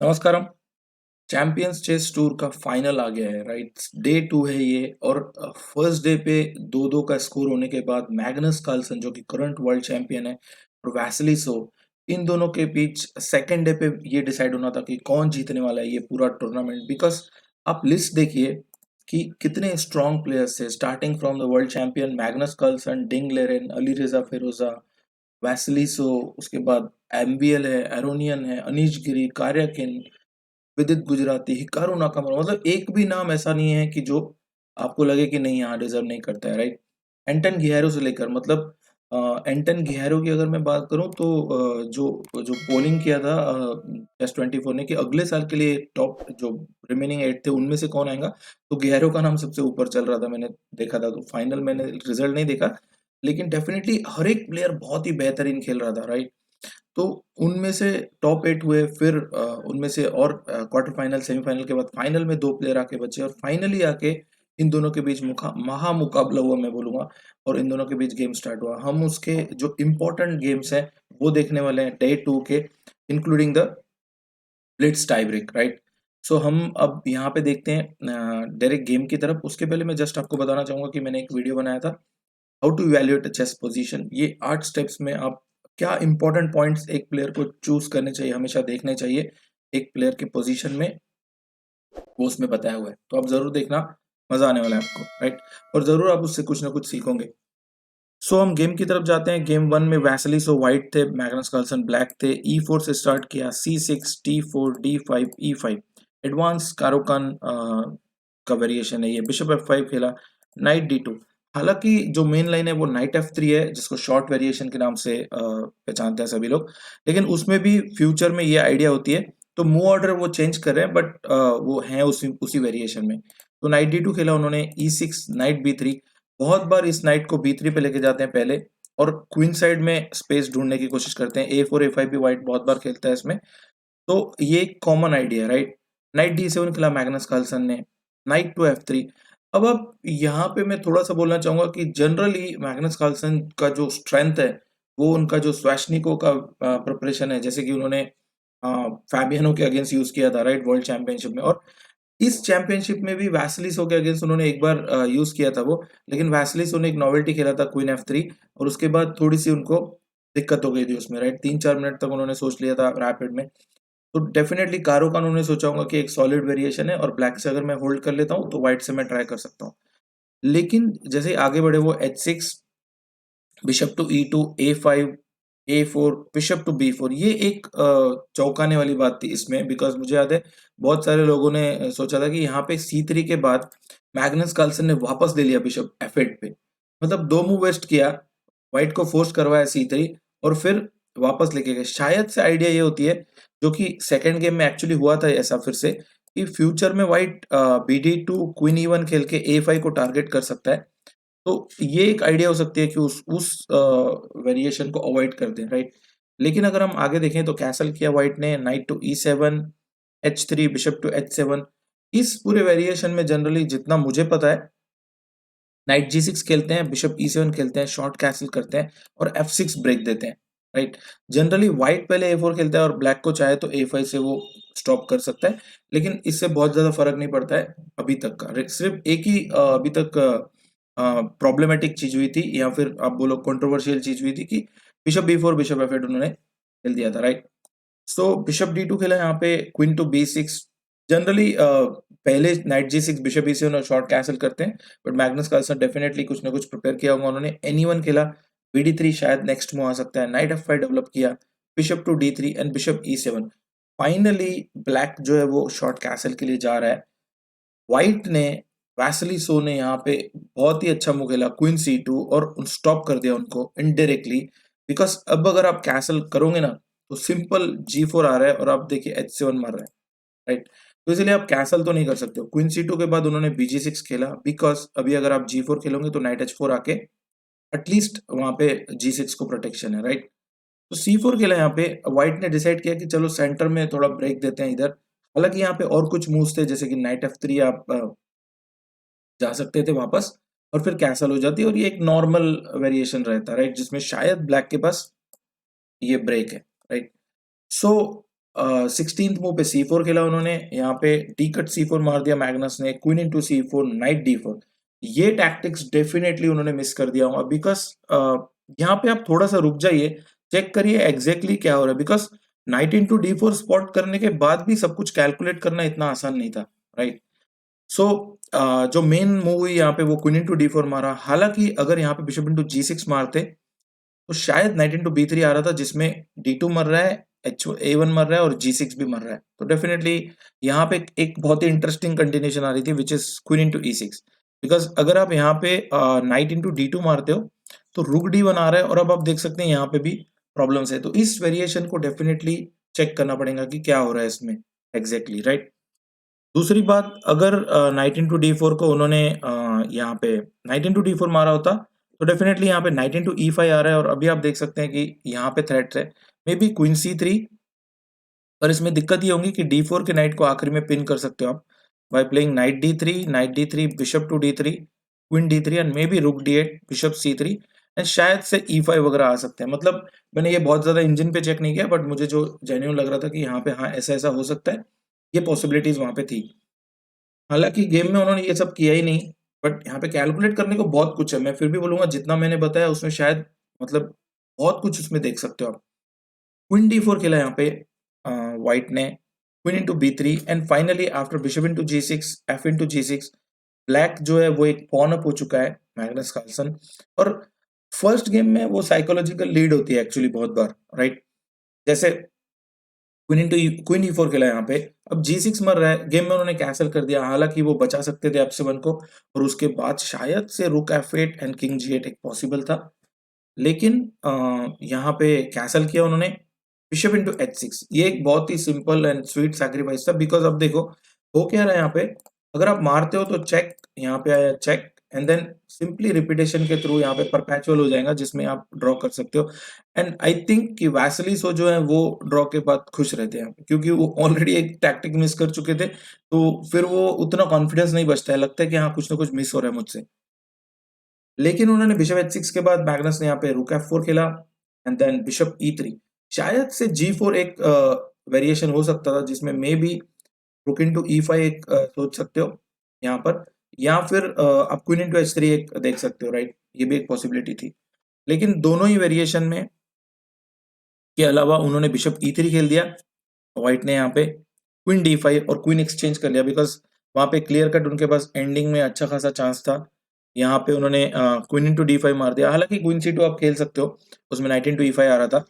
नमस्कारम। Champions chess tour का final आ गया है, राइट? डे 2 है ये। और फर्स्ट डे पे 2-2 का स्कोर होने के बाद मैग्नस कार्लसन जो कि करंट वर्ल्ड चैंपियन है और वैसिली सो, इन दोनों के बीच सेकंड डे पे ये डिसाइड होना था कि कौन जीतने वाला है ये पूरा टूर्नामेंट। बिकॉज आप लिस्ट देखिए कि कितने स्ट्रॉन्ग प्लेयर्स थे, starting from the world champion Magnus Carlsen, Ding Liren, Alireza Firouzja, वैसिलिसो, उसके बाद एम्बियल है, एरोनियन है, अनीश गिरी, कार्याकिन, विदित गुजराती, हिकारू नाकामुरा। मतलब एक भी नाम ऐसा नहीं है कि जो आपको लगे कि नहीं यहाँ डिजर्व नहीं करता है, राइट? एंटन गिहेरो से लेकर मतलब एंटन गिहेरो की अगर मैं बात करूं तो जो जो पोलिंग किया था एस 24 ने कि अगले साल के लिए टॉप जो रिमेनिंग 8 थे उनमें से कौन आएगा, तो गिहेरो का नाम सबसे ऊपर चल रहा था। मैंने देखा था, तो फाइनल मैंने रिजल्ट नहीं देखा, लेकिन डेफिनेटली हर एक प्लेयर बहुत ही बेहतरीन खेल रहा था, राइट? तो उनमें से टॉप 8 हुए, फिर उनमें से और क्वार्टर फाइनल, सेमीफाइनल के बाद फाइनल में 2 प्लेयर आके बचे और फाइनली आके इन दोनों के बीच महामुकाबला हुआ, मैं बोलूँगा। और इन दोनों के बीच गेम स्टार्ट हुआ। हम उसके जो इम्पोर्टेंट गेम्स हैं, वो देखने वाले हैं डे 2 के, including the blitz tie break, right? So हम अब यहाँ पे देखते हैं डायरेक्ट गेम की तरफ। उसके पहले मैं जस्ट आपको बताना चाहूँगा कि मैंने एक वीडियो बनाया था, how to evaluate a chess position. ये 8 स्टेप्स में आप क्या इंपॉर्टेंट पॉइंट्स एक प्लेयर को चूज करने चाहिए, हमेशा देखने चाहिए एक प्लेयर के पोजीशन में, वो उसमें बताया हुआ है। तो आप जरूर देखना, मजा आने वाला है आपको, राइट? और जरूर आप उससे कुछ ना कुछ सीखोगे। सो हम गेम की तरफ जाते हैं। गेम 1 में वैसली सो वाइट थे, मैग्नस कार्लसन ब्लैक थे। E4 से स्टार्ट किया, C6, T4, D5, E5। Advance कारोकान का वेरिएशन है ये। बिशप F5 खेला, नाइट D2। हालांकि जो मेन लाइन है वो नाइट F3 है, जिसको शॉर्ट वेरिएशन के नाम से पहचानते हैं सभी लोग। लेकिन उसमें भी फ्यूचर में ये आइडिया होती है, तो मूव ऑर्डर वो चेंज कर रहे हैं, बट वो है उसी उसी वेरिएशन में। तो नाइट D2 खेला उन्होंने, E6, नाइट B3। बहुत बार इस नाइट को B3 पे लेके जाते हैं पहले, और क्वीन साइड में स्पेस ढूंढने की कोशिश करते हैं। A4 A5 भी व्हाइट बहुत बार खेलता है इसमें। तो ये एक कॉमन आइडिया है, राइट? नाइट D7 खेला मैग्नस कार्लसन ने, नाइट टू F3। अब आप यहाँ पे मैं थोड़ा सा बोलना चाहूंगा कि जनरली मैग्नस कार्लसन का जो स्ट्रेंथ है, वो उनका जो स्वैशनिको का प्रिपरेशन है, जैसे कि उन्होंने फैबियानो के अगेंस्ट यूज किया था, राइट, वर्ल्ड चैंपियनशिप में। और इस चैंपियनशिप में भी वैसिलिसो के अगेंस्ट उन्होंने एक बार यूज किया था वो। लेकिन वैसिलिसो ने एक नॉवेल्टी खेला था, क्वीन F3, और उसके बाद थोड़ी सी उनको दिक्कत हो गई थी उसमें, राइट? 3-4 मिनट तक उन्होंने सोच लिया था रैपिड में। तो डेफिनेटली कारो का उन्होंने सोचा होगा कि एक सॉलिड वेरिएशन है और ब्लैक से अगर मैं होल्ड कर लेता हूँ तो व्हाइट से मैं ट्राई कर सकता हूँ। लेकिन जैसे आगे बढ़े वो H6, bishop to E2, A5, A4, bishop to B4। ये एक चौंकाने वाली बात थी इसमें, बिकॉज मुझे याद है बहुत सारे लोगों ने सोचा था कि यहाँ पे C3 के बाद मैग्नस कार्लसन ने वापस ले लिया बिशप F8 पे। मतलब 2 मूव वेस्ट किया, व्हाइट को फोर्स करवाया C3, और फिर वापस लेके गए। शायद से आइडिया ये होती है, जो कि सेकंड गेम में एक्चुअली हुआ था ऐसा फिर से, कि फ्यूचर में व्हाइट BD2, क्वीन E1 खेल के A5 को टारगेट कर सकता है। तो ये एक आइडिया हो सकती है कि उस वेरिएशन को अवॉइड कर दें, राइट? लेकिन अगर हम आगे देखें तो कैसल किया व्हाइट ने, night to E7, H3, bishop to H7। इस पूरे वेरिएशन में जनरली जितना मुझे पता है, नाइट G6 खेलते हैं, बिशप E7 खेलते हैं, शॉर्ट कैसल करते हैं और F6 ब्रेक देते हैं, राइट? जनरली व्हाइट पहले A4 खेलता है और ब्लैक को चाहे तो A5 से वो स्टॉप कर सकता है। लेकिन इससे बहुत ज्यादा फर्क नहीं पड़ता है अभी तक का। सिर्फ एक ही अभी तक प्रॉब्लमेटिक चीज हुई थी, या फिर आप बोलो कंट्रोवर्शियल चीज हुई थी, कि बिशप B4, बिशप F8 उन्होंने खेल दिया था, राइट? सो बिशप D2 खेला यहाँ पे, क्वीन टू B6। जनरली पहले नाइट G6, बिशप E7 और शॉर्ट कैसल करते हैं, बट मैग्नस कार्लसन डेफिनेटली कुछ ना कुछ प्रिपेयर किया होगा उन्होंने। N1 खेला, BD3 शायद नेक्स्ट मूव आ सकता है, नाइट F5 डेवलप किया, bishop to D3 and bishop E7। Finally black जो है वो शॉर्ट कैसल के लिए जा रहा है। व्हाइट ने, वैसली सो ने यहाँ पे बहुत ही अच्छा मूव खेला, क्वीन C2, और स्टॉप कर दिया उनको इनडायरेक्टली। बिकॉज अब अगर आप कैसल करोगे ना, तो सिंपल G4 आ रहा है और आप देखिए H7 मार रहा है, राइट? तो इसलिए आप कैसल तो नहीं कर सकते हो। क्वीन C2 के बाद उन्होंने BG6 खेला, बिकॉज अभी अगर आप G4 खेलोगे तो नाइट H4 आके एटलीस्ट वहां पे G6 को प्रोटेक्शन है, राइट? तो C4 खेला यहाँ पे। व्हाइट ने डिसाइड किया कि चलो सेंटर में थोड़ा ब्रेक देते हैं इधर। हालांकि यहाँ पे और कुछ मूव्स थे, जैसे कि नाइट F3 आप जा सकते थे वापस, और फिर कैसल हो जाती, और ये एक नॉर्मल वेरिएशन रहता है, राइट, जिसमें शायद ब्लैक के पास ये ब्रेक है, राइट? सो 16th मूव पे C4 खेला उन्होंने, यहाँ पे डी कट C4 मार दिया मैग्नस ने, queen into C4, night D4। ये टैक्टिक्स डेफिनेटली उन्होंने मिस कर दिया होगा, बिकॉज यहाँ पे आप थोड़ा सा रुक जाइए, चेक करिए एग्जैक्टली क्या हो रहा है, because night into D4 spot करने के बाद भी सब कुछ कैलकुलेट करना इतना आसान नहीं था, राइट। सो जो मेन मूव हुई यहाँ पे वो क्वीन इंटू D4 मारा। हालांकि अगर यहाँ पे बिशप इंटू G6 मारते तो शायद नाइट इंटू B3 आ रहा था, जिसमें D2 मर रहा है, A1 मर रहा है और G6 भी मर रहा है। तो डेफिनेटली यहाँ पे एक बहुत ही इंटरेस्टिंग कंटिन्यूशन आ रही थी, which is queen into E6। Because अगर आप यहाँ पे नाइट इंटू D2 मारते हो तो रुक D1 आ रहा है, और अब आप देख सकते हैं यहाँ पे भी प्रॉब्लम्स है। तो इस वेरिएशन को डेफिनेटली चेक करना पड़ेगा कि क्या हो रहा है इसमें एग्जैक्टली, राइट। दूसरी बात, अगर नाइट इंटू D4 को उन्होंने यहाँ पे नाइट इंटू D4 मारा होता तो डेफिनेटली यहाँ पे नाइट इंटू E5 आ रहा है, और अभी आप देख सकते हैं कि यहाँ पे थ्रेट है मे बी क्वीन C3। पर इसमें दिक्कत ये होगी कि D4 के नाइट को आखिरी में पिन कर सकते हो आप by playing knight D3, bishop to D3, queen D3 and maybe rook D8, bishop C3 and शायद से E5 वगैरह आ सकते हैं। मतलब मैंने ये बहुत ज्यादा इंजन पे चेक नहीं किया, बट मुझे जो जेन्युइन लग रहा था कि यहाँ पे हाँ ऐसा ऐसा हो सकता है, ये पॉसिबिलिटीज वहां पे थी। हालांकि गेम में उन्होंने ये सब किया ही नहीं, बट यहाँ पे कैलकुलेट करने को बहुत कुछ है। मैं फिर भी बोलूंगा जितना मैंने बताया उसमें शायद मतलब बहुत कुछ उसमें देख सकते हो आप। क्वीन D4 खेला यहाँ पे व्हाइट ने, queen into B3 and finally after bishop into G6, F into G6, black जो है वो एक पॉन अप हो चुका है मैग्नस कार्लसन। और फर्स्ट गेम में वो साइकोलॉजिकल लीड होती है एक्चुअली बहुत बार, राइट। जैसे क्वीन E4 खेला यहाँ पे, अब G6 मर रहा है, गेम में उन्होंने कैंसिल कर दिया। हालांकि वो बचा सकते थे F7 को, और उसके बाद शायद से रुक F8 एंड किंग G8 एक पॉसिबल था, लेकिन यहाँ पे कैंसिल किया उन्होंने। बिशप इंटू H6, ये एक बहुत ही सिंपल एंड स्वीट सैक्रिफाइस था, बिकॉज अब देखो हो क्या रहा है यहाँ पे, अगर आप मारते हो तो चेक, यहाँ पे आया check, and then simply repetition के थ्रू यहाँ पे परपेचुअल हो जाएगा, जिसमें आप ड्रॉ कर सकते हो। एंड आई थिंक कि वैसलिसो जो है वो ड्रॉ के बाद खुश रहते हैं, क्योंकि वो ऑलरेडी एक टैक्टिक मिस कर चुके थे, तो फिर वो उतना कॉन्फिडेंस नहीं बचता है, लगता है कि हाँ कुछ ना कुछ मिस हो रहा है मुझसे। लेकिन उन्होंने बिशप H6 के बाद मैग्नस ने यहाँ पे रुक F4 खेला एंड देन बिशप E3। शायद से G4 एक वेरिएशन हो सकता था, जिसमें मे बी रुक इंटू E5 एक सोच सकते हो यहाँ पर, या फिर आप क्वीन इंटू H3 एक देख सकते हो, राइट। ये भी एक पॉसिबिलिटी थी, लेकिन दोनों ही वेरिएशन में के अलावा उन्होंने बिशप E3 खेल दिया व्हाइट ने, यहाँ पे क्वीन D5 और क्वीन एक्सचेंज कर लिया, बिकॉज वहां पे क्लियर कट उनके पास एंडिंग में अच्छा खासा चांस था। यहाँ पे उन्होंने क्वीन इंटू D5 मार दिया। हालांकि क्वीन C2 आप खेल सकते हो, उसमें नाइट इंटू E5 आ रहा था,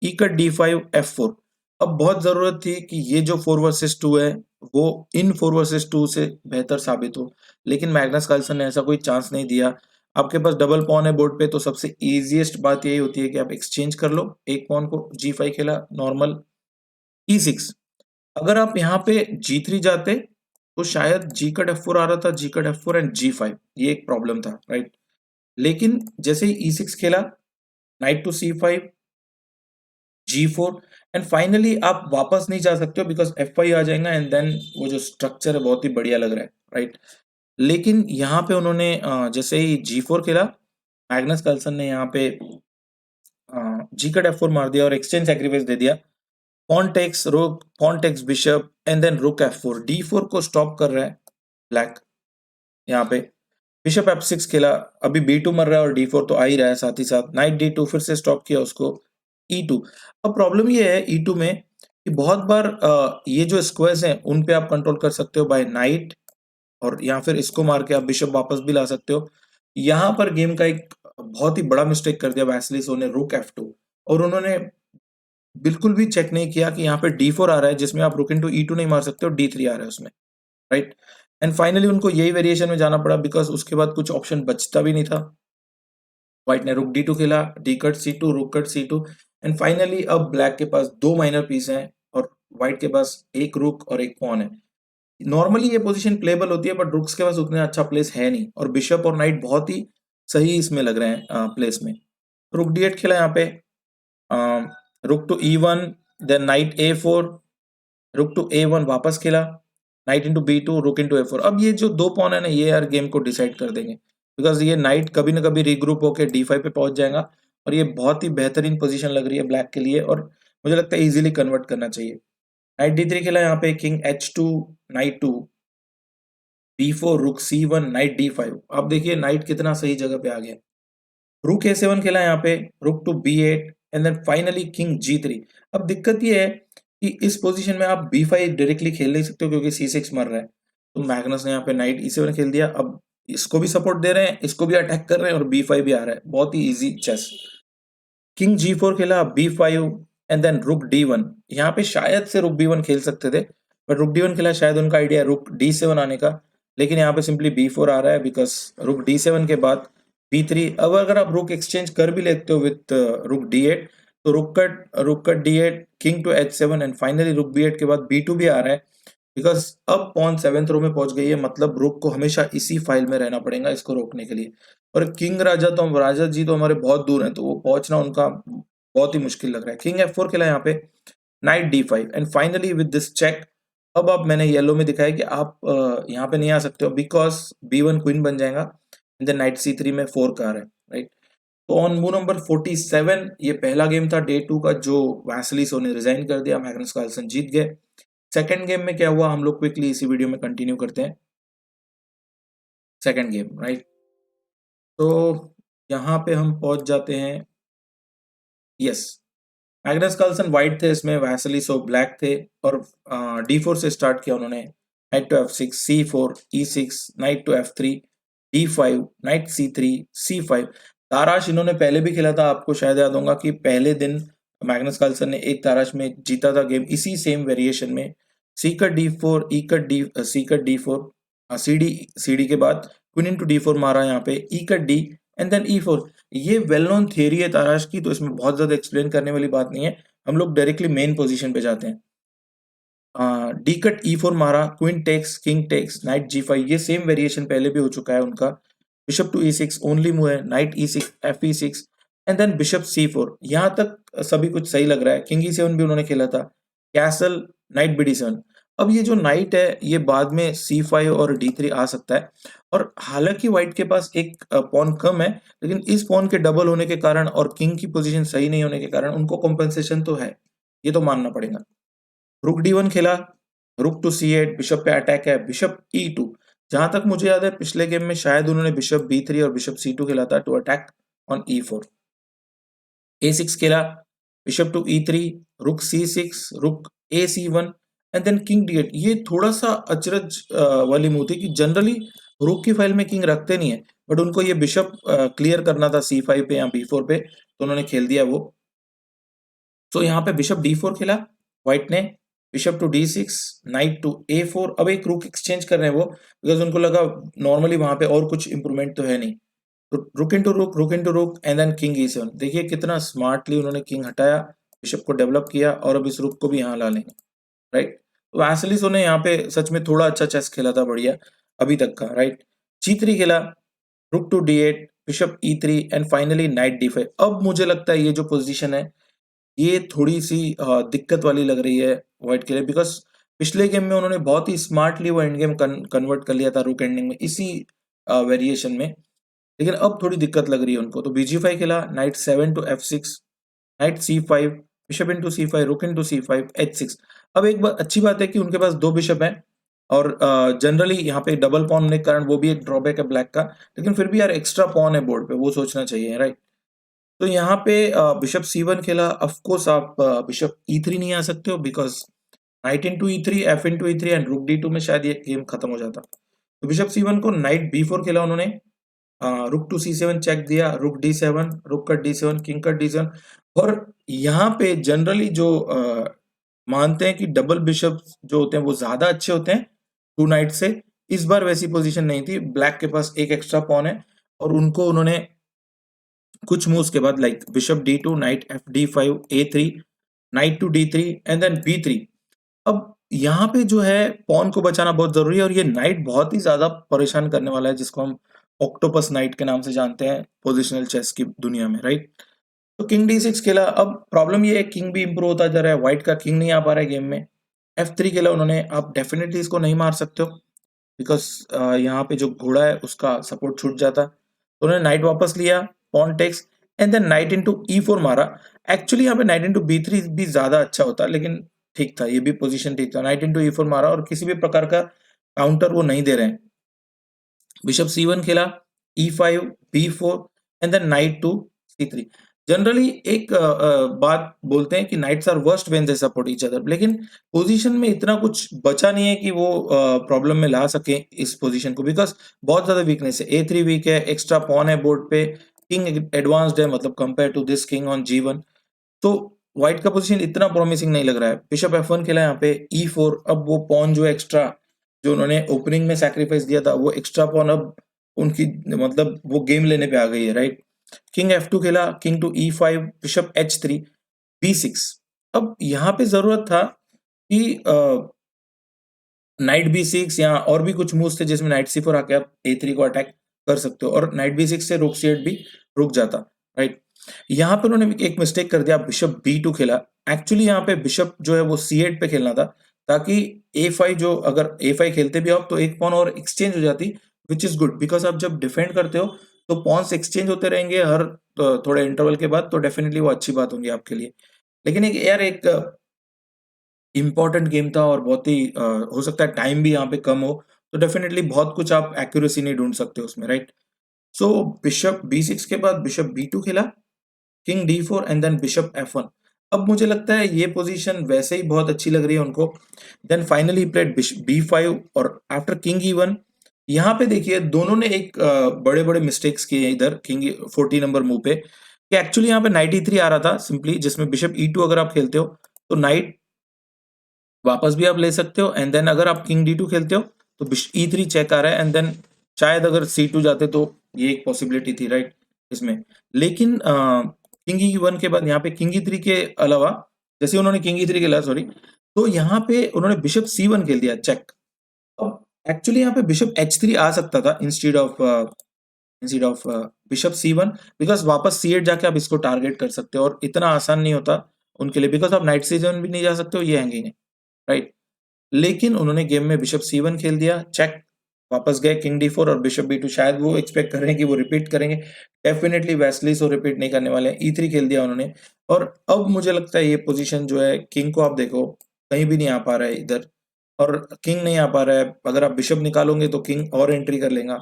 ई कट D5 F4। अब बहुत जरूरत थी कि ये जो 4 वर्सेस 2 है वो इन 4 वर्सेस 2 से बेहतर साबित हो, लेकिन मैग्नस कार्लसन ने ऐसा कोई चांस नहीं दिया। आपके पास डबल पॉन है बोर्ड पे, तो सबसे इजीएस्ट बात यही होती है कि आप एक्सचेंज कर लो एक पॉन को। G5 खेला नॉर्मल, E6। अगर आप यहाँ पे G3 जाते तो शायद जी कट F4 आ रहा था, जी कट F4 एंड G5, ये एक प्रॉब्लम था, राइट। लेकिन जैसे ही E6 खेला, night to C5, G4 and finally आप वापस नहीं जा सकते हो, बिकॉज F5 आ जाएगा एंड देन वो जो स्ट्रक्चर है बहुत ही बढ़िया लग रहा है, राइट। लेकिन यहाँ पे उन्होंने जैसे ही G4 खेला, मैग्नस कार्लसन ने यहाँ पे जी कट F4 मार दिया और एक्सचेंज सैक्रिफाइस दे दिया। Pawn takes rook, pawn takes bishop and then rook F4, D4 को स्टॉप कर रहा है ब्लैक। यहाँ पे बिशप F6 खेला, अभी B2 मर रहा है और D4 तो आ ही रहा है साथ ही साथ। नाइट D2 फिर से स्टॉप किया उसको, E2। अब प्रॉब्लम ये है E2 में कि बहुत बार ये जो स्क्वायर्स हैं उन पे आप कंट्रोल कर सकते हो बाय नाइट, और या फिर इसको मार के आप बिशप वापस भी ला सकते हो। यहाँ पर गेम का एक बहुत ही बड़ा मिस्टेक कर दिया वैसलिसो ने, रुक F2, और उन्होंने बिल्कुल भी चेक नहीं किया कि यहाँ पे D4 आ रहा है, जिसमें आप रुक इंटू E2 नहीं मार सकते हो, D3 आ रहा है उसमें, राइट। एंड फाइनली उनको यही वेरिएशन में जाना पड़ा, बिकॉज उसके बाद कुछ ऑप्शन बचता भी नहीं था। व्हाइट ने रुक D2 खेला, डी कट C2, रुक कट C2 एंड फाइनली अब ब्लैक के पास 2 माइनर पीस हैं और व्हाइट के पास एक रुक और एक पॉन है। नॉर्मली ये पोजीशन प्लेबल होती है, बट रुक्स के पास उतना अच्छा प्लेस है नहीं, और बिशप और नाइट बहुत ही सही इसमें लग रहे हैं प्लेस में। रुक D8 खेला यहाँ पे, rook to E1, then night A4, रुक टू A1 वापस खेला, नाइट इंटू B2, रुक इंटू A4। अब ये जो 2 पॉन है ना, ये यार गेम को डिसाइड कर देंगे, बिकॉज ये नाइट कभी ना कभी रीग्रुप होकर D5 पे पहुंच जाएगा, और ये बहुत ही बेहतरीन पोजीशन लग रही है ब्लैक के लिए, और मुझे लगता है इजीली कन्वर्ट करना चाहिए। नाइट D3 खेला यहाँ पे, किंग H2, नाइट 2, B4, रुक C1, नाइट D5। अब देखिए नाइट कितना सही जगह पे आ गया। रुक A7 खेला यहाँ पे, rook to B8 and then finally king G3। अब दिक्कत ये है कि इस पोजीशन में आप B5 डायरेक्टली खेल नहीं सकते हो क्योंकि C6 मर रहा है। तो मैग्नस ने यहाँ पे नाइट E7 खेल दिया। अब इसको भी सपोर्ट दे रहे हैं, इसको भी अटैक कर रहे हैं और B5 भी आ रहा है। बहुत ही इजी चेस। किंग G4 खेला, B5 एंड देन रुक D1। यहाँ पे शायद से रुक B1 खेल सकते थे, बट रुक D1 खेला, शायद उनका आइडिया है रुक D7 आने का, लेकिन यहाँ पे सिंपली B4 आ रहा है बिकॉज रुक D7 के बाद B3। अब अगर आप रुक एक्सचेंज कर भी लेते हो विथ रुक D8, तो rook cut D8, king to H7 and finally rook B8 के बाद B2 भी आ रहा है बिकॉज अब पॉन 7th रो में पहुंच गई है, मतलब रुक को हमेशा इसी फाइल में रहना पड़ेगा इसको रोकने के लिए। और किंग राजा जी तो हमारे बहुत दूर हैं, तो वो पहुंचना उनका बहुत ही मुश्किल लग रहा है। किंग F4 खेला यहाँ पे, knight D5 and finally with this check. अब मैंने येलो में दिखाया कि आप यहाँ पे नहीं आ सकते हो बिकॉज B1 क्वीन बन जाएगा एंड देन नाइट C3 में 4 कार है, राइट। तो ऑन मूव नंबर 47 ये पहला गेम था डे 2 का जो वैसलिसो ने रिजाइन कर दिया, मैग्नस कार्लसन जीत गए। सेकंड गेम में क्या हुआ हम लोग क्विकली इसी वीडियो में कंटिन्यू करते हैं। Second game, right. तो यहाँ पे हम पहुंच जाते हैं, यस। मैग्नस कार्लसन व्हाइट थे, इसमें वैसलिसो ब्लैक थे और D4 से स्टार्ट किया उन्होंने। Knight to F6, C4, E6, knight to F3, D5, knight C3, C5। Tarrasch इन्होंने पहले भी खेला था, आपको शायद याद होगा कि पहले दिन मैग्नस कार्लसन ने एक ताराश में जीता था गेम इसी सेम वेरिएशन में। C cut D4, E cut D, C cut D4, CD के बाद क्वीन इंटू D4 मारा यहाँ पे, E cut D and then E4। ये वेल नोन थियरी है ताराश की, तो इसमें बहुत ज्यादा एक्सप्लेन करने वाली बात नहीं है। हम लोग डायरेक्टली मेन पोजीशन पे जाते हैं। डी कट E4 मारा, queen takes, king takes, knight G5। ये सेम वेरिएशन पहले भी हो चुका है उनका। Bishop to E6 only move है, knight E6, FE6 and then bishop C4। यहाँ तक सभी कुछ सही लग रहा है। किंग E7 भी उन्होंने खेला था, कैसल, नाइट BD7। अब ये जो नाइट है ये बाद में C5 और D3 आ सकता है, और हालांकि व्हाइट के पास एक पॉन कम है, लेकिन इस पॉन के डबल होने के कारण और किंग की पोजीशन सही नहीं होने के कारण उनको कॉम्पेंसेशन तो है, ये तो मानना पड़ेगा। रुक D1 खेला, रुक टू C8, बिशप पे अटैक है, बिशप E2। जहां तक मुझे याद है पिछले गेम में शायद उन्होंने बिशप B3 और बिशप C2 खेला था to attack on E4। A6 खेला, बिशप टू E3, रुक C6, रुक AC1 and then king D8। ये थोड़ा सा अचरज वाली मूव थी कि जनरली रुक की फाइल में किंग रखते नहीं है, बट उनको ये बिशप क्लियर करना था C5 पे या B4 पे, तो उन्होंने खेल दिया वो। तो यहाँ पे बिशप D4 खेला व्हाइट ने, bishop to D6, night to A4। अब एक रुक एक्सचेंज कर रहे हैं वो, बिकॉज उनको लगा नॉर्मली वहां पे और कुछ इंप्रूवमेंट तो है नहीं। तो रुक इंटू रुक एंड देन किंग E7। देखिए कितना स्मार्टली उन्होंने किंग हटाया, बिशप को डेवलप किया और अब इस रुक को भी यहाँ ला लेंगे, राइट। तो वैसलिसो ने यहाँ पे सच में थोड़ा अच्छा चेस खेला था, बढ़िया अभी तक का, राइट। G3 खेला, rook to D8, bishop E3 and finally knight D5। अब मुझे लगता है ये जो पोजीशन है ये थोड़ी सी दिक्कत वाली लग रही है व्हाइट के लिए, बिकॉज पिछले गेम में उन्होंने बहुत ही स्मार्टली वो एंड गेम कन्वर्ट कर लिया था रुक एंडिंग में इसी वेरिएशन में, लेकिन अब थोड़ी दिक्कत लग रही है उनको। तो BG5 खेला, knight 7 to F6, knight C5, bishop into C5, rook into C5, H6। अब एक बात अच्छी बात है कि उनके पास दो बिशप हैं और जनरली यहाँ पे डबल पॉन होने के कारण वो भी एक ड्रॉबैक है ब्लैक का, लेकिन फिर भी यार एक्स्ट्रा पॉन है बोर्ड पे, वो सोचना चाहिए, राइट। तो यहाँ पे बिशप C1 खेला। ऑफ कोर्स आप बिशप E3 नहीं आ सकते हो because night into E3, F into E3 and रुक D2 में शायद ये गेम खत्म हो जाता। तो बिशप C1 को नाइट B4 खेला उन्होंने, रुक टू C7 चेक दिया, रुक D7, रुक cut D7, king cut D7। और यहाँ पे जनरली जो मानते हैं कि डबल बिशप जो होते हैं वो ज्यादा अच्छे होते हैं टू नाइट से, इस बार वैसी पोजीशन नहीं थी। ब्लैक के पास एक एक्स्ट्रा पॉन है और उनको उन्होंने कुछ मूव्स के बाद like bishop D2, knight FD5, A3, knight to D3 and then B3। अब यहाँ पे जो है पॉन को बचाना बहुत जरूरी है और ये नाइट बहुत ही ज्यादा परेशान करने वाला है, जिसको हम ऑक्टोपस नाइट के नाम से जानते हैं पोजिशनल चेस की दुनिया में, राइट। तो किंग D6 खेला। अब प्रॉब्लम ये है किंग भी इंप्रूव होता जा रहा है, व्हाइट का किंग नहीं आ पा रहा है गेम में। F3 खेला उन्होंने। आप डेफिनेटली इसको नहीं मार सकते हो बिकॉज यहाँ पे जो घोड़ा है उसका सपोर्ट छूट जाता। तो उन्होंने नाइट वापस लिया, pawn takes and then knight into E4 मारा। एक्चुअली यहाँ पे नाइट इंटू B3 भी ज्यादा अच्छा होता, लेकिन ठीक था, ये भी पोजीशन ठीक था। नाइट इंटू E4 मारा और किसी भी प्रकार का काउंटर वो नहीं दे रहे हैं। बिशप C1 खेला, E5, B4 and then knight to C3। Generally एक बात बोलते हैं कि knights are worst when they support each other, लेकिन पोजीशन में इतना कुछ बचा नहीं है कि वो प्रॉब्लम में ला सके इस पोजीशन को, बिकॉज बहुत ज्यादा वीकनेस है। A3 वीक है, एक्स्ट्रा पॉन है बोर्ड पे, किंग एडवांस्ड है, मतलब compare to this king on G1। तो व्हाइट का पोजीशन इतना प्रॉमिसिंग नहीं लग रहा है। बिशप F1 खेला यहाँ पे, E4, अब वो पॉन जो एक्स्ट्रा जो उन्होंने ओपनिंग में सैक्रिफाइस दिया था, वो एक्स्ट्रा पॉन अब उनकी मतलब वो गेम लेने पे आ गई है, राइट। किंग F2 खेला, king to E5, bishop H3, B6। अब यहाँ पे जरूरत था कि नाइट B6 या और भी कुछ मूव्स थे जिसमें नाइट C4 आके आप A3 को अटैक कर सकते हो, और नाइट B6 से रुक C8 भी रुक जाता, राइट। यहाँ पे उन्होंने एक मिस्टेक कर दिया, बिशप B2 खेला। एक्चुअली यहाँ पे बिशप जो है वो C8 पे खेलना था, ताकि A5 जो अगर A5 खेलते भी आप तो एक पॉन और एक्सचेंज हो जाती, विच इज गुड, बिकॉज आप जब डिफेंड करते हो तो पॉन्स एक्सचेंज होते रहेंगे हर थोड़े इंटरवल के बाद, तो डेफिनेटली वो अच्छी बात होगी आपके लिए। लेकिन एक यार एक इंपॉर्टेंट गेम था और बहुत ही हो सकता है टाइम भी यहाँ पे कम हो, तो डेफिनेटली बहुत कुछ आप एक्यूरेसी नहीं ढूंढ सकते उसमें, राइट। सो बिशप B6 के बाद बिशप B2 खेला, king D4 and then bishop F1। अब मुझे लगता है ये पोजीशन वैसे ही बहुत अच्छी लग रही है उनको। देन फाइनली प्लेड B5 और आफ्टर किंग E1। यहाँ पे देखिए दोनों ने एक बड़े बड़े मिस्टेक्स किए इधर किंग 40 नंबर मूव पे, कि एक्चुअली यहाँ पे नाइट E3 आ रहा था सिंपली, जिसमें बिशप E2 अगर आप खेलते हो तो नाइट वापस भी आप ले सकते हो, एंड देन अगर आप किंग D2 खेलते हो तो E3 चेक आ रहा है, एंड देन शायद अगर C2 जाते तो ये एक पॉसिबिलिटी थी, राइट, इसमें। लेकिन किंग E1 के बाद यहाँ पे किंग E3 के अलावा, जैसे उन्होंने किंग E3 खेला, सॉरी, तो यहाँ पे उन्होंने बिशप C1 खेल दिया, चेक। अब एक्चुअली यहाँ पे बिशप H3 आ सकता था instead of bishop C1, because वापस C8 जाके आप इसको टारगेट कर सकते हो, और इतना आसान नहीं होता उनके लिए, बिकॉज आप नाइट C7 भी नहीं जा सकते हो, ये हैंगिंग है, राइट। लेकिन उन्होंने गेम में बिशप C1 खेल दिया, चेक। वापस गए किंग D4 और बिशप B2, शायद वो एक्सपेक्ट कर रहे हैं कि वो रिपीट करेंगे। डेफिनेटली वैसली सो रिपीट नहीं करने वाले हैं। E3 खेल दिया उन्होंने, और अब मुझे लगता है ये पोजीशन जो है, किंग को आप देखो कहीं भी नहीं आ पा रहा है इधर, और किंग नहीं आ पा रहा है। अगर आप बिशप निकालोगे तो किंग और एंट्री कर लेगा,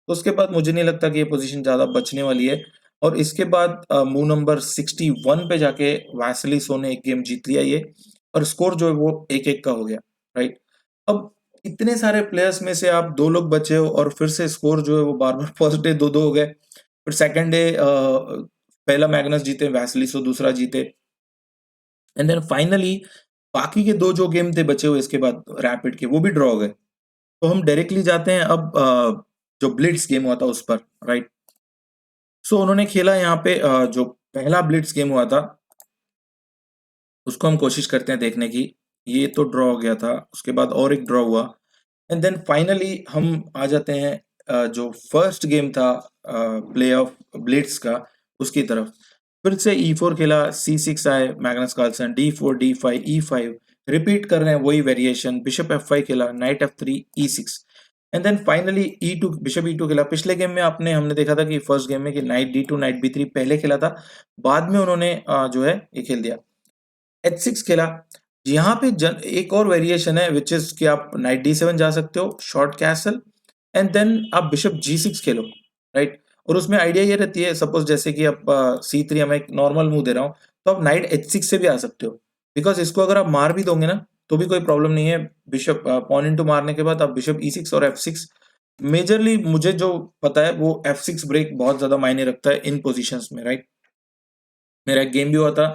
तो उसके बाद मुझे नहीं लगता कि ये पोजीशन ज्यादा बचने वाली है। और इसके बाद मूव नंबर 61 पे जाके वैसलिसो ने एक गेम जीत लिया ये, और स्कोर जो है वो 1-1 का हो गया, राइट। अब इतने सारे प्लेयर्स में से आप 2 लोग बचे हो, और फिर से स्कोर जो है वो बार-बार फर्स्ट डे 2-2 हो गए, फिर सेकंड डे पहला मैग्नस जीते, वैसलिसो दूसरा जीते, एंड देन फाइनली बाकी के 2 जो गेम थे बचे हुए इसके बाद रैपिड के, वो भी ड्रॉ हो गए। तो हम डायरेक्टली जाते हैं अब जो ब्लिट्स गेम हुआ था उस पर, राइट। सो उन्होंने खेला यहाँ पे जो पहला ब्लिट्स गेम हुआ था उसको हम कोशिश करते हैं देखने की। ये तो ड्रॉ हो गया था, उसके बाद और एक ड्रॉ हुआ, एंड देन फाइनली हम आ जाते हैं जो फर्स्ट गेम था प्ले ऑफ ब्लिट्स का, उसकी तरफ। फिर से E4 खेला, C6 आए Magnus Carlsen, D4, D5, E5, repeat कर रहे हैं वही वेरिएशन। बिशप F5 खेला, knight F3, E6, and then finally E2, bishop E2 खेला। पिछले गेम में हमने देखा था कि फर्स्ट गेम में कि नाइट D2, नाइट B3 पहले खेला था, बाद में उन्होंने जो है ये खेल दिया, H6 खेला। यहाँ पे एक और वेरिएशन है विच इज कि आप नाइट D7 जा सकते हो, शॉर्ट कैसल, एंड देन आप बिशप G6 खेलो, राइट। और उसमें आइडिया ये रहती है, सपोज जैसे कि आप C3 मैं एक नॉर्मल मूव दे रहा हूँ, तो आप नाइट H6 से भी आ सकते हो, बिकॉज इसको अगर आप मार भी दोगे ना तो भी कोई प्रॉब्लम नहीं है। बिशप पॉन इनटू मारने के बाद आप बिशप E6 और F6, मेजरली मुझे जो पता है वो F6 ब्रेक बहुत ज्यादा मायने रखता है इन पोजिशंस में, राइट। मेरा एक गेम भी हुआ था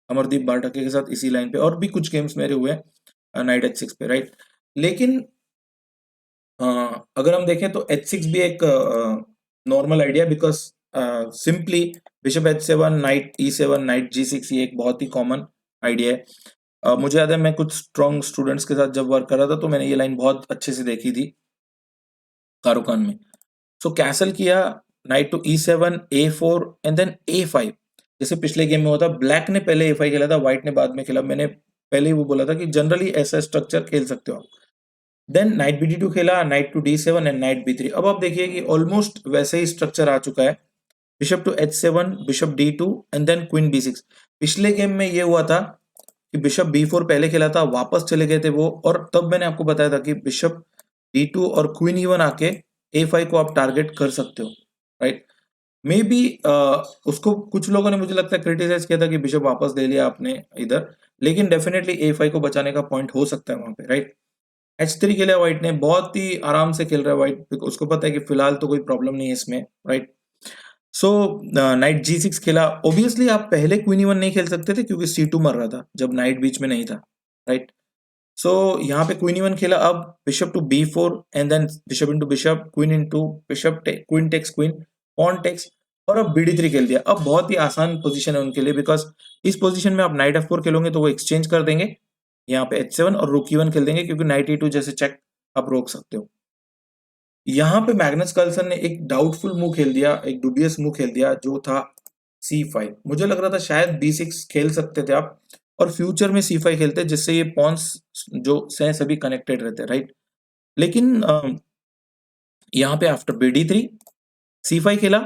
अमरदीप बारटके के साथ इसी लाइन पे, और भी कुछ गेम्स मेरे हुए नाइट H6 पे, राइट। लेकिन अगर हम देखें तो H6 भी एक normal idea, because simply bishop H7, night E7, night G6, ये एक बहुत ही कॉमन आइडिया है। मुझे याद है मैं कुछ स्ट्रॉन्ग स्टूडेंट्स के साथ जब वर्क कर रहा था तो मैंने ये लाइन बहुत अच्छे से देखी थी कारुकान में। सो कैसल किया, knight to E7, A4 and then A5। जैसे पिछले गेम में हुआ था, ब्लैक ने पहले A5 खेला था, व्हाइट ने बाद में खेला। मैंने पहले ही वो बोला था कि जनरली ऐसा स्ट्रक्चर खेल सकते हो आप। देन नाइट B2 खेला, night to D7 and night B3। अब आप देखिए कि ऑलमोस्ट वैसे ही स्ट्रक्चर आ चुका है, bishop to H7, bishop D2 and then queen B6। पिछले गेम में ये हुआ था कि बिशप B4 पहले खेला था, वापस चले गए थे वो, और तब मैंने आपको बताया था कि बिशप D2 और क्वीन E1 आके A5 को आप टारगेट कर सकते हो, राइट। मे बी उसको कुछ लोगों ने मुझे लगता है क्रिटिसाइज किया था कि बिशप वापस ले लिया आपने इधर, लेकिन डेफिनेटली A5 को बचाने का पॉइंट हो सकता है वहां पे, राइट। H3 खेला व्हाइट ने, बहुत ही आराम से खेल रहा है व्हाइट, उसको पता है कि फिलहाल तो कोई प्रॉब्लम नहीं है इसमें, राइट। सो नाइट G6 खेला। ऑब्वियसली आप पहले क्वीन E1 नहीं खेल सकते थे क्योंकि C2 मर रहा था जब नाइट बीच में नहीं था, राइट। सो यहाँ पे क्वीन E1 खेला, अब bishop to B4 and then bishop into bishop, queen into bishop, queen takes queen, pawn takes, और अब BD3 खेल दिया। अब बहुत ही आसान पोजीशन है उनके लिए, बिकॉज इस पोजीशन में आप नाइट F4 खेलोगे तो वो एक्सचेंज कर देंगे, यहाँ पे H7 और रुक E1 खेल देंगे क्योंकि नाइट E2 जैसे चेक आप रोक सकते हो। यहाँ पे मैग्नस कार्लसन ने एक डाउटफुल मूव खेल दिया, एक डुबियस मूव खेल दिया, जो था C5। मुझे लग रहा था शायद B6 खेल सकते थे आप, और फ्यूचर में C5 खेलते, जिससे ये पॉन्स जो से सभी कनेक्टेड रहते, राइट। लेकिन यहाँ पे आफ्टर BD3 C5 खेला,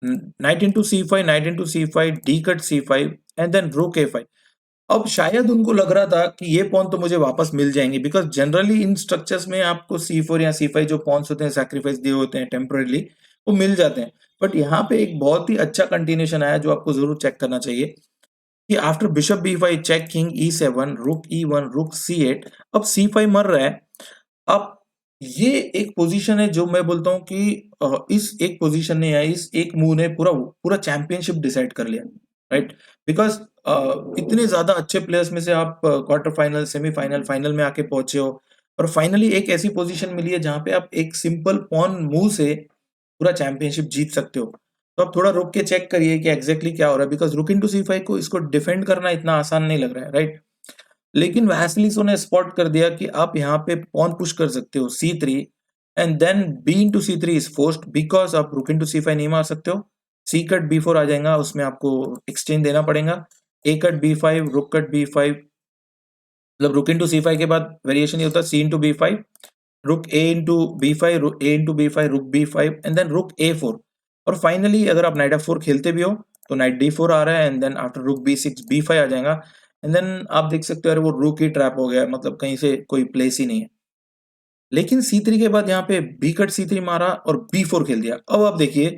knight into C5, knight into C5, d cut C5 and then rook A5। अब शायद उनको लग रहा था कि ये पॉन तो मुझे वापस मिल जाएंगे, बिकॉज जनरली इन स्ट्रक्चर्स में आपको C4 या C5 जो पॉन्स होते हैं सैक्रिफाइस दिए होते हैं टेम्पररीली, वो मिल जाते हैं। बट यहाँ पे एक बहुत ही अच्छा कंटिन्यूशन आया जो आपको जरूर चेक करना चाहिए कि after bishop B5 check, king E7, रुक E1, रुक C8, अब C5 मर रहा है। अब ये एक पोजीशन है जो मैं बोलता हूँ कि इस एक पोजीशन ने या इस एक मूव ने पूरा पूरा चैंपियनशिप डिसाइड कर लिया, राइट। बिकॉज इतने ज्यादा अच्छे प्लेयर्स में से आप क्वार्टर फाइनल, सेमीफाइनल, फाइनल में आके पहुंचे हो, और फाइनली एक ऐसी पोजीशन मिली है जहां पे आप एक सिंपल पॉन मूव से पूरा चैंपियनशिप जीत सकते हो। तो आप थोड़ा रुक के चेक करिए कि एग्जैक्टली क्या हो रहा है, बिकॉज रुक इंटू C5 को इसको डिफेंड करना इतना आसान नहीं लग रहा है, राइट। लेकिन वैसलिसो ने स्पॉट कर दिया कि आप यहाँ पे पॉन पुश कर सकते हो C3, and then B into C3 is forced, because आप रुक इंटू C5 नहीं मार सकते हो। C कट B4 आ जाएगा, उसमें आपको एक्सचेंज देना पड़ेगा। A कट B5, रुक कट B5, मतलब रुक इंटू C5 के बाद वेरिएशन ये होता है C इंटू B5, रुक A इंटू B5, रुक A इंटू B5, रुक B5 एंड देन रुक A4। और फाइनली अगर आप नाइट F4 खेलते भी हो तो नाइट D4 आ रहा है, एंड देन आफ्टर रुक B6 B5 आ जाएगा, एंड देन आप देख सकते हो अरे वो रुक ही ट्रैप हो गया, मतलब कहीं से कोई प्लेस ही नहीं है। लेकिन C3 के बाद यहाँ पे B कट C3 मारा और B4 खेल दिया। अब आप देखिए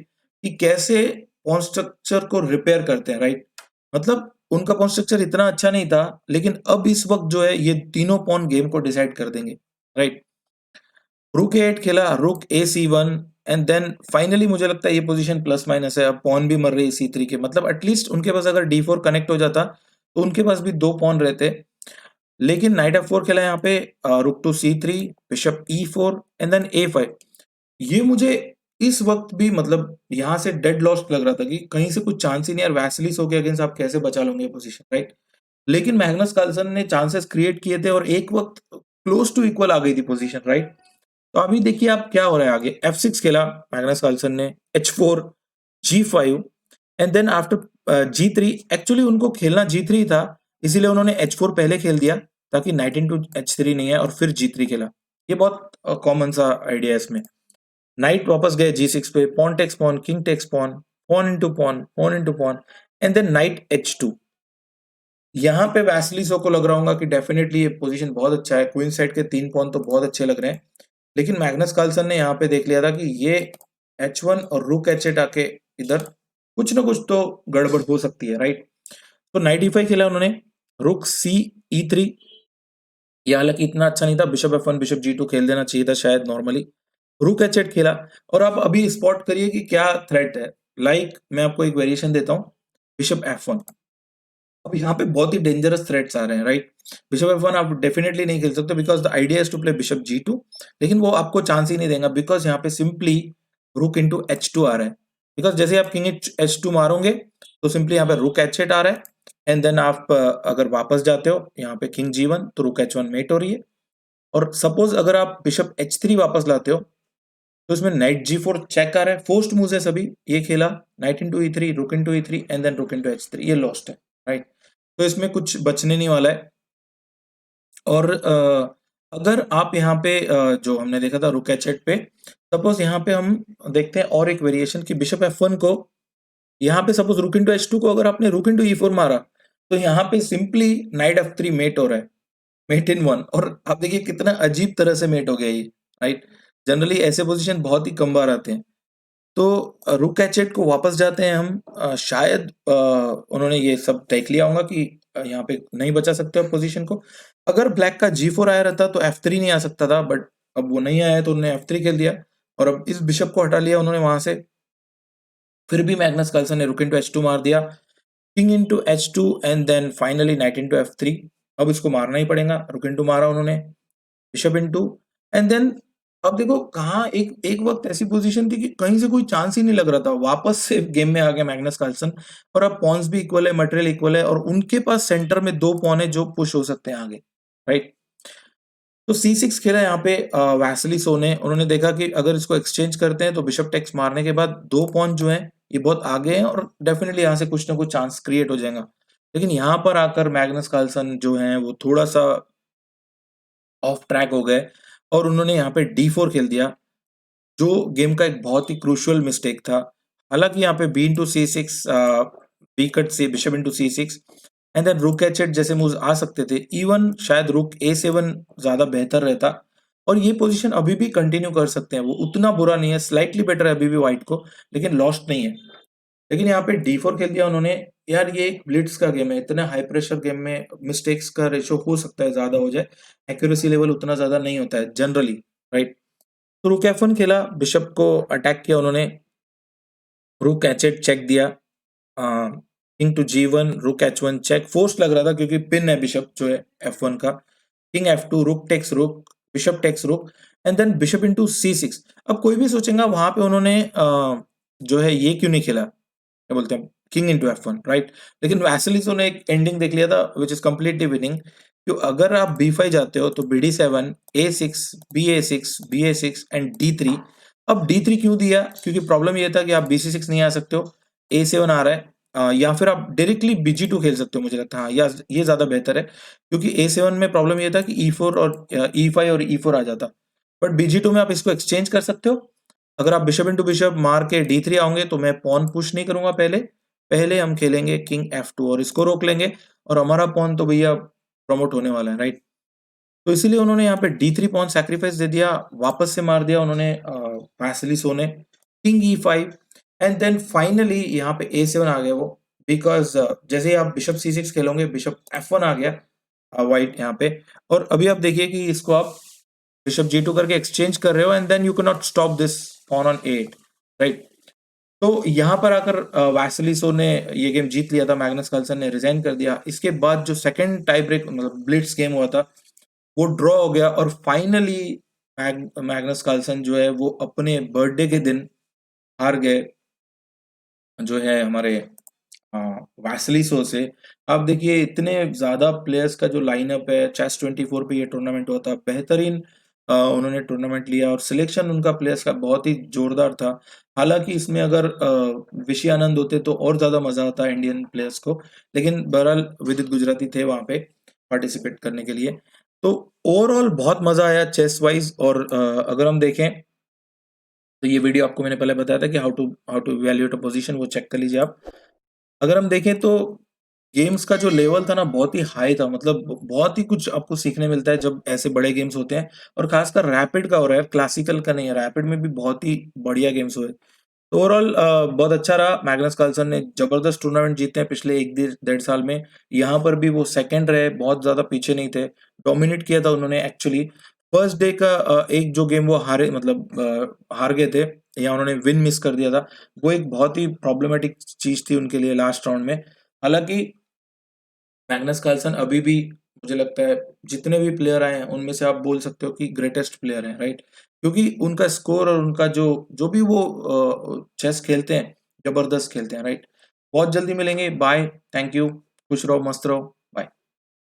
कि कैसे पॉन स्ट्रक्चर को रिपेयर करते हैं, राइट। मतलब उनका पॉन स्ट्रक्चर इतना अच्छा नहीं था, लेकिन अब इस वक्त जो है ये तीनों पॉन गेम को डिसाइड कर देंगे, राइट। रुक A8 खेला, रुक A C1, and then finally मुझे लगता है ये पोजीशन प्लस माइनस है, अब पॉन भी मर रही है C3 के, मतलब एटलीस्ट उनके पास अगर D4 कनेक्ट हो जाता तो उनके पास भी दो पॉन रहते। लेकिन नाइट F4 खेला यहाँ पे, rook to C3, bishop E4 and then A5। ये मुझे इस वक्त भी मतलब यहाँ से डेड लॉस्ट लग रहा था कि कहीं से कुछ चांस ही नहीं, यार वैसलिस हो के अगेंस्ट आप कैसे बचा लोगे पोजीशन, राइट। लेकिन मैग्नस कार्लसन ने चांसेस क्रिएट किए थे और एक वक्त क्लोज टू इक्वल आ गई थी पोजीशन, राइट। तो अभी देखिए आप क्या हो रहा है आगे। F6 खेला मैग्नस कार्लसन ने, H4, G5 and then after G3। Actually उनको खेलना G3 था, इसीलिए उन्होंने H4 पहले खेल दिया ताकि नाइट इंटू H3 नहीं है, और फिर G3 खेला। ये बहुत कॉमन सा आइडिया है इसमें। नाइट वापस गए G6 पे, pawn takes pawn, king takes pawn, pawn into pawn, pawn into pawn, and then knight H2। यहाँ पे वैसलिसो को लग रहा होगा कि डेफिनेटली ये पोजीशन बहुत अच्छा है, क्वीन साइड के 3 पॉन तो बहुत अच्छे लग रहे हैं। लेकिन मैग्नस कार्लसन ने यहाँ पे देख लिया था कि ये H1 और रुक H8 आके इधर कुछ ना कुछ तो गड़बड़ हो सकती है, राइट। तो नाइट E5 खेला उन्होंने, रुक C E3, ये हालांकि इतना अच्छा नहीं था, बिशप F1 बिशप G2 खेल देना चाहिए था शायद नॉर्मली। रुक H8 खेला, और आप अभी स्पॉट करिए कि क्या थ्रेट है। लाइक मैं आपको एक वेरिएशन देता हूँ, बिशप F1। अब यहाँ पे बहुत ही डेंजरस थ्रेट्स आ रहे हैं, राइट। बिशप F1 आप डेफिनेटली नहीं खेल सकते because the idea is to play bishop G2, लेकिन वो आपको चांस ही नहीं देगा बिकॉज यहाँ पे सिंपली रुक इंटू H2 आ रहा है। बिकॉज जैसे आप किंग H2 मारोगे तो सिंपली यहाँ पे रुक H8 आ रहा है, एंड देन आप अगर वापस जाते हो यहाँ पे किंग G1 तो रुक H1 मेट हो रही है, और सपोज अगर आप बिशप H3 वापस लाते हो तो इसमें नाइट G4 चेक आ रहा है, फोर्स्ड मूव है सभी। ये खेला knight into E3, rook into E3 and then rook into H3, ये लॉस्ट है, राइट। तो इसमें कुछ बचने नहीं वाला है। और अगर आप यहाँ पे जो हमने देखा था रुक H8 पे, सपोज यहाँ पे हम देखते हैं और एक वेरिएशन कि बिशप F1 को यहाँ पे सपोज रुक इंटू H2 को अगर आपने रुक इंटू E4 मारा तो यहाँ पे सिंपली नाइट F3 मेट हो रहा है, मेट इन 1, और आप देखिए कितना अजीब तरह से मेट हो गया ये, राइट? जनरली ऐसे पोजीशन बहुत ही कम बार आते हैं। तो रुक एच8 को वापस जाते हैं हम, शायद उन्होंने ये सब देख लिया होगा कि यहाँ पे नहीं बचा सकते आप पोजीशन को। अगर ब्लैक का G4 आया रहता तो F3 नहीं आ सकता था, बट अब वो नहीं आया तो उन्होंने F3 खेल दिया, और अब इस बिशप को हटा लिया उन्होंने वहां से। फिर भी मैग्नस कार्लसन ने रुक इंटू H2 मार दिया, king into H2, and then finally knight into F3। अब इसको मारना ही पड़ेगा, रुक इंटू मारा उन्होंने, बिशप इंटू, एंड देन अब देखो कहाँ एक एक वक्त ऐसी पोजीशन थी कि कहीं से कोई चांस ही नहीं लग रहा था, वापस से गेम में आ गया मैग्नस कार्लसन। और अब पॉन्स भी इक्वल है, मटेरियल इक्वल है, और उनके पास सेंटर में 2 पॉन है जो पुश हो सकते हैं आगे, राइट? तो C6 खेला यहाँ पे वैसिलिसो ने। उन्होंने देखा कि अगर इसको एक्सचेंज करते हैं तो बिशप टेक्स मारने के बाद 2 पॉन जो हैं ये बहुत आगे हैं, और डेफिनेटली यहाँ से कुछ ना कुछ चांस क्रिएट हो जाएगा। लेकिन यहाँ पर आकर मैग्नस कार्लसन जो हैं वो थोड़ा-सा ऑफ ट्रैक हो गए, और उन्होंने यहाँ पे D4 खेल दिया, जो गेम का एक बहुत ही क्रूशियल मिस्टेक था। हालाँकि यहाँ पे B into C6, B cut से bishop into C6, and then rook H8 जैसे मूव्स आ सकते थे। इवन शायद रुक A7 ज़्यादा बेहतर रहता, और ये पोजीशन अभी भी कंटिन्यू कर सकते हैं। वो उतना बुरा नहीं है, स्लाइटली बेटर है अभी भी व्हाइट को, लेकिन लॉस्ट नहीं है। लेकिन यहाँ पे D4 खेल दिया उन्होंने। यार ये एक ब्लिट्ज का गेम है, इतने हाई प्रेशर गेम में मिस्टेक्स का रेशो हो सकता है ज़्यादा हो जाए, एक्यूरेसी लेवल उतना ज़्यादा नहीं होता है जनरली, राइट? तो रुक F1 खेला, बिशप को अटैक किया उन्होंने, रुक H8 चेक दिया, किंग टू G1, रुक H1 चेक, फोर्स लग रहा था क्योंकि पिन है बिशप जो है F1 का, king F2, rook takes rook, bishop takes rook, and then bishop into C6। अब कोई भी सोचेगा वहां पे उन्होंने जो है ये क्यों नहीं खेला, क्या बोलते हैं, किंग इंटू F1, राइट? लेकिन वैसिलिसो ने एक एंडिंग देख लिया था विच इज कम्प्लीटली विनिंग। तो अगर आप B5 जाते हो तो BD7, A6, BA6, BA6 and D3। अब D3 क्यों दिया? क्योंकि प्रॉब्लम ये था कि आप BC6 नहीं आ सकते हो, A7 आ रहा है, या फिर आप डायरेक्टली BG2 खेल सकते हो, मुझे लगता है हाँ, या ये ज्यादा बेहतर है, क्योंकि A7 में प्रॉब्लम ये था कि E4 और E5 और E4 आ जाता, बट BG2 में आप इसको एक्सचेंज कर सकते हो। अगर आप बिशप इंटू बिशप मार के D3 आओगे तो मैं पॉन पुश नहीं करूंगा, पहले पहले हम खेलेंगे किंग F2 और इसको रोक लेंगे, और हमारा पॉन तो भैया प्रमोट होने वाला है, राइट? तो इसीलिए उन्होंने यहाँ पे D3 पॉन सैक्रिफाइस दे दिया, वापस से मार दिया उन्होंने वैसिलिसो ने, king E5, and then finally यहाँ पे A7 आ गया वो, बिकॉज जैसे ही आप बिशप C6 खेलोगे बिशप F1 आ गया व्हाइट यहाँ पे, और अभी आप देखिए कि इसको आप बिशप G2 करके एक्सचेंज कर रहे हो, and then you can not stop this pawn on A8, right? तो यहाँ पर आकर वैसिलिसो ने ये गेम जीत लिया था, मैग्नस कार्लसन ने रिजाइन कर दिया। इसके बाद जो सेकंड टाई ब्रेक मतलब ब्लिट्स गेम हुआ था वो ड्रॉ हो गया, और फाइनली मैग्नस कार्लसन जो है वो अपने बर्थडे के दिन हार गए, जो है हमारे वैसिलिसो से। आप देखिए इतने ज्यादा प्लेयर्स का जो लाइनअप है, Chess24 पे ये टूर्नामेंट हुआ था, बेहतरीन उन्होंने टूर्नामेंट लिया, और सिलेक्शन उनका प्लेयर्स का बहुत ही जोरदार था। हालांकि इसमें अगर विशी आनंद होते तो और ज्यादा मजा आता इंडियन प्लेयर्स को, लेकिन बहरहाल विदित गुजराती थे वहां पे पार्टिसिपेट करने के लिए। तो ओवरऑल बहुत मजा आया चेस वाइज, और अगर हम देखें तो ये वीडियो आपको मैंने पहले बताया था कि how to evaluate a position, वो चेक कर लीजिए आप। अगर हम देखें तो गेम्स का जो लेवल था ना बहुत ही हाई था, मतलब बहुत ही कुछ आपको सीखने मिलता है जब ऐसे बड़े गेम्स होते हैं, और खासकर रैपिड का हो रहा है, क्लासिकल का नहीं है, रैपिड में भी बहुत ही बढ़िया गेम्स हुए। तो ओवरऑल बहुत अच्छा रहा। मैग्नस कार्लसन ने जबरदस्त टूर्नामेंट जीते हैं पिछले एक डेढ़ साल में। यहाँ पर भी वो सेकंड रहे, बहुत ज्यादा पीछे नहीं थे, डोमिनेट किया था उन्होंने एक्चुअली। फर्स्ट डे का एक जो गेम वो हारे, मतलब हार गए थे, या उन्होंने विन मिस कर दिया था, वो एक बहुत ही प्रॉब्लमेटिक चीज थी उनके लिए लास्ट राउंड में। हालांकि मैग्नस कार्लसन अभी भी मुझे लगता है जितने भी प्लेयर आए हैं उनमें से आप बोल सकते हो कि ग्रेटेस्ट प्लेयर हैं, राइट? क्योंकि उनका स्कोर और उनका जो जो भी वो चेस खेलते हैं, जबरदस्त खेलते हैं, राइट? बहुत जल्दी मिलेंगे, बाय, थैंक यू, खुश रहो, मस्त रहो।